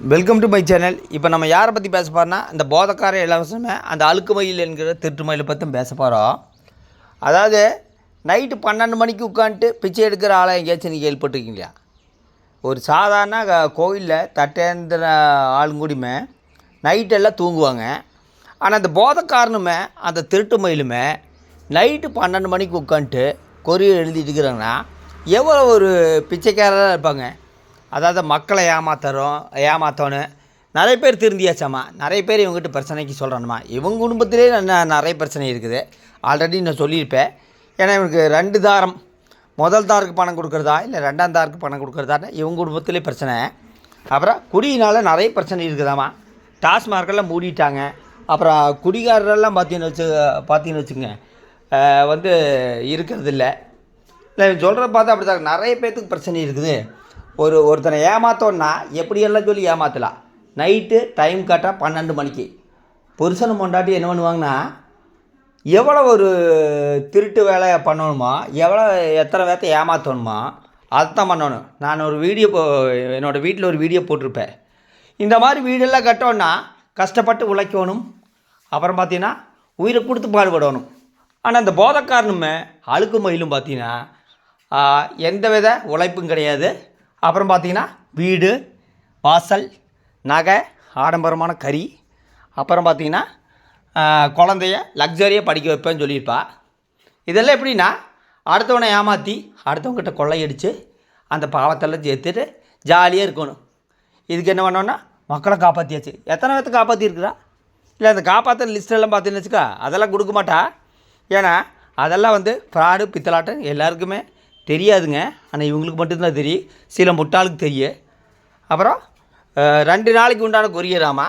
Welcome to my channel. இப்போ நம்ம யாரை பற்றி பேச போகிறோம்னா, இந்த போதக்கார இலவசமே அந்த அழுக்கு மயில் என்கிற திருட்டு மயிலை பற்றி பேச போகிறோம். அதாவது நைட்டு 12 மணிக்கு உட்காந்துட்டு பிச்சை எடுக்கிற ஆளை எங்கேயாச்சும் நீங்கள் கேள்விப்பட்டிருக்கீங்களா? ஒரு சாதாரண கோவிலில் தட்டேந்திர ஆளுங்கூடியுமே நைட்டெல்லாம் தூங்குவாங்க. ஆனால் அந்த போதக்காரனுமே அந்த திருட்டு மயிலுமே நைட்டு 12 மணிக்கு உட்காந்துட்டு கொரியர் எழுதிட்டு இருக்கிறாங்கன்னா எவ்வளோ ஒரு பிச்சைக்காரராக இருப்பாங்க. அதாவது மக்களை ஏமாற்றணும் நிறைய பேர் திருந்தியாச்சாம்மா. நிறைய பேர் இவங்ககிட்ட பிரச்சனைக்கு சொல்கிறானுமா. இவங்க குடும்பத்திலே நிறைய பிரச்சனை இருக்குது. ஆல்ரெடி நான் சொல்லியிருப்பேன். ஏன்னா இவனுக்கு 2 தாரம், முதல் தாருக்கு பணம் கொடுக்குறதா இல்லை 2ஆம் தாருக்கு பணம் கொடுக்குறதான்னு இவங்க குடும்பத்திலே பிரச்சனை. அப்புறம் குடியினால் நிறைய பிரச்சனை இருக்குதாம்மா. டாஸ்மார்க்கெல்லாம் மூடிட்டாங்க. அப்புறம் குடிகாரரெல்லாம் பார்த்தீங்கன்னு வச்சுங்க இருக்கிறதில்ல. இல்லை சொல்கிறத பார்த்தா அப்படி தான் நிறைய பேர்த்துக்கு பிரச்சனை இருக்குது. ஒருத்தனை ஏமாற்றோன்னா எப்படியெல்லாம் சொல்லி ஏமாற்றலாம். நைட்டு டைம் காட்டால் 12 மணிக்கு புருஷனை பொண்டாட்டி என்ன பண்ணுவாங்கன்னா, எவ்வளோ ஒரு திருட்டு வேலையை பண்ணணுமா, எத்தனை பேர்த்த ஏமாற்றணுமா அதுதான் பண்ணணும். நான் ஒரு வீடியோ என்னோடய வீட்டில் ஒரு வீடியோ போட்டிருப்பேன். இந்த மாதிரி வீடெல்லாம் கட்டோன்னா கஷ்டப்பட்டு உழைக்கணும். அப்புறம் பார்த்தீங்கன்னா உயிரை கொடுத்து பாடுபடணும். ஆனால் இந்த போதைக்காரனுமே அழுக்கு மயிலும் பார்த்தீங்கன்னா எந்த வித உழைப்பும் கிடையாது. அப்புறம் பார்த்திங்கன்னா வீடு வாசல் நகை ஆடம்பரமான கறி, அப்புறம் பார்த்திங்கன்னா குழந்தைய லக்ஸரியாக படிக்க வைப்பேன்னு சொல்லியிருப்பா. இதெல்லாம் எப்படின்னா அடுத்தவனை ஏமாற்றி அடுத்தவங்ககிட்ட கொள்ளையடித்து அந்த பாவத்தெல்லாம் சேர்த்துட்டு ஜாலியாக இருக்கணும். இதுக்கு என்ன பண்ணோன்னா மக்களை காப்பாற்றியாச்சு. எத்தனை பேர்த்து காப்பாற்றிருக்குறா? இல்லை அந்த காப்பாற்றுற லிஸ்ட்டெல்லாம் பார்த்தீங்கன்னு வச்சுக்கா, அதெல்லாம் கொடுக்க மாட்டா. ஏன்னா அதெல்லாம் ஃப்ராடு பித்தலாட்டம் எல்லாருக்குமே தெரியாதுங்க. ஆனால் இவங்களுக்கு மட்டும்தான் தெரியும், சில முட்டாளுக்கு தெரியும். அப்புறம் 2 நாளைக்கு உண்டான கொரியராமா.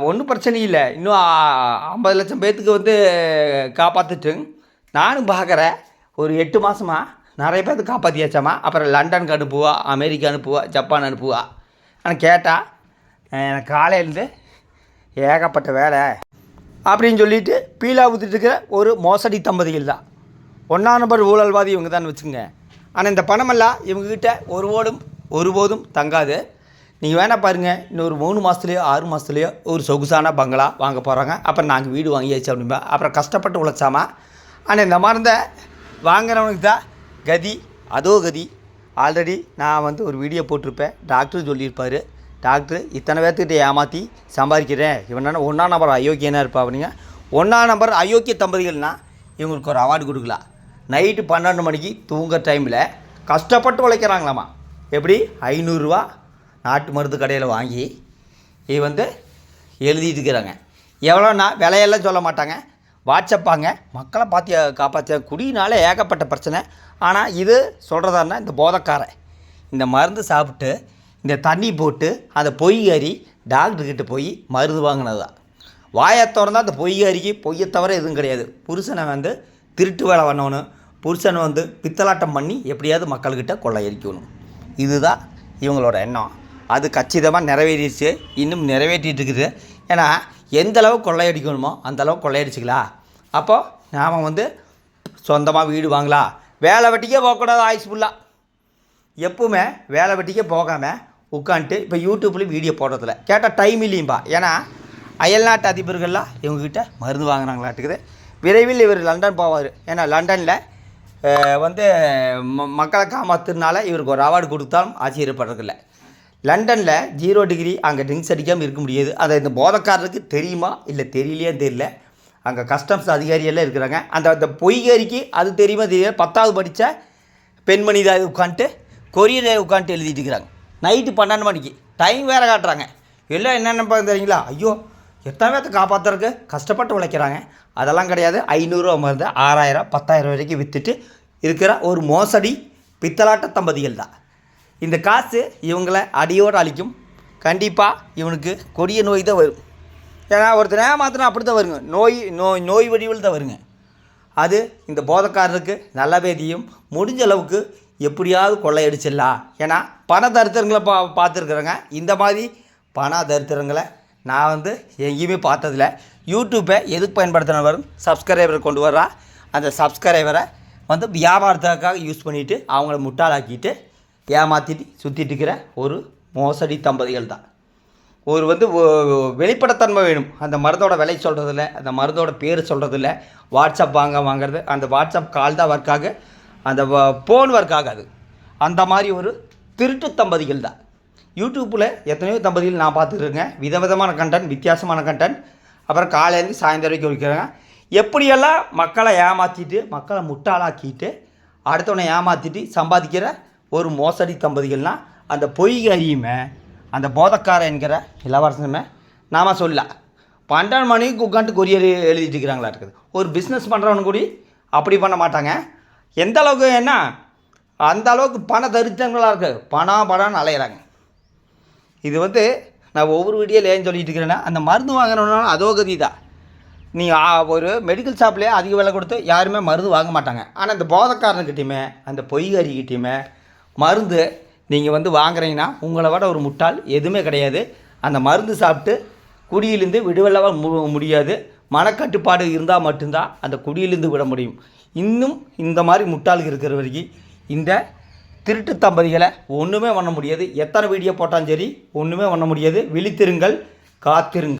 ஒன்றும் பிரச்சனை இல்லை. இன்னும் 50 லட்சம் பேர்த்துக்கு காப்பாற்றிட்டு நானும் பார்க்குறேன். ஒரு 8 மாதமாக நிறைய பேர்த்து காப்பாற்றியாச்சாமா. அப்புறம் லண்டனுக்கு அனுப்புவா, அமெரிக்கா அனுப்புவா, ஜப்பான் அனுப்புவா. ஆனால் கேட்டால் எனக்கு காலையிலேருந்து ஏகப்பட்ட வேலை அப்படின்னு சொல்லிவிட்டு பீலா ஊற்றிட்டு இருக்கிற ஒரு மோசடி தம்பதிகள் தான். 1ஆம் நம்பர் ஊழல்வாதி இவங்க தான் வச்சுக்கோங்க. ஆனால் இந்த பணமெல்லாம் இவங்ககிட்ட ஒருபோதும் தங்காது. நீங்கள் வேணால் பாருங்கள், இன்னொரு 3 மாதத்துலையோ 6 மாதத்துலையோ ஒரு சொகுசான பங்களா வாங்க போகிறாங்க. அப்புறம் நாங்கள் வீடு வாங்கியாச்சு அப்படின்பா. அப்புறம் கஷ்டப்பட்டு உழைச்சாமா. ஆனால் இந்த மாதிரி வாங்குறவனுக்கு தான் கதி அதோ கதி. ஆல்ரெடி நான் ஒரு வீடியோ போட்டிருப்பேன். டாக்டர் சொல்லியிருப்பார், டாக்டர் இத்தனை பேர்த்துக்கிட்ட ஏமாற்றி சம்பாதிக்கிறேன், இவனா 1ஆம் நம்பர் அயோக்கியனாக இருப்பா அப்படிங்க. 1ஆம் நம்பர் அயோக்கிய தம்பதிகள்னால் இவங்களுக்கு ஒரு அவார்டு கொடுக்கலாம். நைட்டு 12 மணிக்கு தூங்குற டைமில் கஷ்டப்பட்டு உழைக்கிறாங்களாம்மா. எப்படி 500 ரூபா நாட்டு மருந்து கடையில் வாங்கி எழுதிட்டு இருக்கிறாங்க. எவ்வளோன்னா விலையெல்லாம் சொல்ல மாட்டாங்க, வாட்ஸ்அப்பாங்க. மக்களை காப்பாற்ற குடியினால் ஏகப்பட்ட பிரச்சனை. ஆனால் இது சொல்கிறதாருன்னா இந்த போதைக்காரன் இந்த மருந்து சாப்பிட்டு இந்த தண்ணி போட்டு அந்த பொய்காரி டாக்டர்கிட்ட போய் மருந்து வாங்கினது தான். வாயை திறந்தால் அந்த பொய்காரிக்கு பொய்யை தவிர எதுவும் கிடையாது. புருஷனை திருட்டு வேலை பண்ணணும், புருஷனை பித்தலாட்டம் பண்ணி எப்படியாவது மக்கள்கிட்ட கொள்ளையடிக்கணும். இதுதான் இவங்களோட எண்ணம். அது கச்சிதமாக நிறைவேறிடுச்சு, இன்னும் நிறைவேற்றிட்டு இருக்குது. ஏன்னா எந்த அளவு கொள்ளையடிக்கணுமோ அந்தளவு கொள்ளையடிச்சிக்கலாம். அப்போது நாம் சொந்தமாக வீடு வாங்கலாம். வேலை வெட்டிக்கே போகக்கூடாது. ஆயுஸ் ஃபுல்லாக எப்பவுமே வேலை வெட்டிக்கே போகாமல் உட்காந்துட்டு இப்போ யூடியூப்லேயும் வீடியோ போடுறதில்ல. கேட்டால் டைம் இல்லையும்பா. ஏன்னா அயல்நாட்டு அதிபர்கள்லாம் இவங்ககிட்ட மருந்து வாங்கினாங்களாட்டுக்குது. விரைவில் இவர் லண்டன் போவார். ஏன்னா லண்டனில் மக்களை காமாத்துறதுனால இவருக்கு ஒரு அவார்டு கொடுத்தாலும் ஆச்சரியப்படுறதில்ல. லண்டனில் 0 டிகிரி அங்கே ட்ரிங்க்ஸ் அடிக்காமல் இருக்க முடியாது. அதை இந்த போதைக்காரருக்கு தெரியுமா இல்லை தெரியலையே தெரியல. அங்கே கஸ்டம்ஸ் அதிகாரியெல்லாம் இருக்கிறாங்க. அந்த பொய்காரிக்கு அது தெரியுமா தெரியல. 10வது படித்த பெண்மணி தான் உட்காந்துட்டு கொரியரை உட்காந்துட்டு எழுதிட்டு இருக்கிறாங்க. நைட்டு 12 மணிக்கு டைம் வேறு காட்டுறாங்க. எல்லாம் என்னென்ன தெரியுங்களா? ஐயோ எத்தனை பேர்த்த காப்பாற்றுறதுக்கு கஷ்டப்பட்டு உழைக்கிறாங்க. அதெல்லாம் கிடையாது. 500 ரூபா மருந்து 6000 10,000 வரைக்கும் விற்றுட்டு இருக்கிற ஒரு மோசடி பித்தலாட்ட தம்பதிகள் தான். இந்த காசு இவங்களை அடியோடு அழிக்கும். கண்டிப்பாக இவனுக்கு கொடிய நோய் தான் வரும். ஏன்னா ஒருத்தர் ஏமாத்தினா அப்படி தான் வருங்க. நோய் வடிவில் தான் வருங்க. அது இந்த போதைக்காரருக்கு நல்லாவே தெரியும். முடிஞ்ச அளவுக்கு எப்படியாவது கொள்ளையடிச்சிடலாம். ஏன்னா பண தரித்திரங்களை பார்த்துருக்குறேங்க. இந்த மாதிரி பண தரித்திரங்களை நான் எங்கேயுமே பார்த்ததில்ல. யூடியூப்பை எதுக்கு பயன்படுத்தின வரும் சப்ஸ்கிரைபரை கொண்டு வர்றா. அந்த சப்ஸ்கிரைபரை வியாபாரத்துக்காக யூஸ் பண்ணிவிட்டு அவங்கள முட்டாளாக்கிட்டு ஏமாற்றிட்டு சுற்றிட்டு இருக்கிற ஒரு மோசடி தம்பதிகள் தான். ஒரு வந்து வெளிப்படைத்தன்மை வேணும். அந்த மருந்தோட விலை சொல்கிறதில்ல, அந்த மருந்தோட பேர் சொல்கிறதில்ல, வாட்ஸ்அப் வாங்குறது, அந்த வாட்ஸ்அப் கால் தான் ஒர்க் ஆகு, அந்த ஃபோன் ஒர்க் ஆகாது. அந்த மாதிரி ஒரு திருட்டு தம்பதிகள் தான். யூடியூப்பில் எத்தனையோ தம்பதிகள் நான் பார்த்துருக்கேங்க. விதவிதமான கண்டென்ட், வித்தியாசமான கண்டென்ட். அப்புறம் காலையிலேருந்து சாயந்தரம் வரைக்கும் வைக்கிறாங்க. எப்படியெல்லாம் மக்களை ஏமாற்றிட்டு, மக்களை முட்டாளாக்கிட்டு, அடுத்தவனை ஏமாற்றிட்டு சம்பாதிக்கிற ஒரு மோசடி தம்பதிகள்னால் அந்த பொய்கரியுமே, அந்த போதக்கார என்கிற இளவரசனுமே நாம் சொல்லலாம். 12 மணிக்கு உட்காந்துட்டு கொரியர் எழுதிட்டு இருக்கிறாங்களா இருக்குது. ஒரு பிஸ்னஸ் பண்ணுறவனு கூடி அப்படி பண்ண மாட்டாங்க. எந்த அளவுக்கு என்ன அந்த அளவுக்கு பண தரித்திரங்களாக இருக்குது. பணம்னு அலையிறாங்க. இது வந்து நான் ஒவ்வொரு வீடியோவில் ஏன் சொல்லிட்டு இருக்கிறேன்னா, அந்த மருந்து வாங்கினோம்னாலும் அதோகதி தான். நீங்கள் ஒரு மெடிக்கல் ஷாப்லேயே அதிக விலை கொடுத்து யாருமே மருந்து வாங்க மாட்டாங்க. ஆனால் இந்த போதக்காரனுக்கிட்டையுமே, அந்த பொய்கறிக்கிட்டையுமே மருந்து நீங்கள் வந்து வாங்குறீங்கன்னா உங்களை விட ஒரு முட்டாள் எதுவுமே கிடையாது. அந்த மருந்து சாப்பிட்டு குடியிலேருந்து விடுவெல்லவா முடியாது. மனக்கட்டுப்பாடு இருந்தால் மட்டும்தான் அந்த குடியிலேருந்து விட முடியும். இன்னும் இந்த மாதிரி முட்டாளுக்கு இருக்கிற வரைக்கும் இந்த திருட்டு தம்பதிகளை ஒன்றுமே பண்ண முடியாது. எத்தனை வீடியோ போட்டாலும் சரி ஒன்றுமே பண்ண முடியாது. விழித்திருங்கள், காத்திருங்கள்.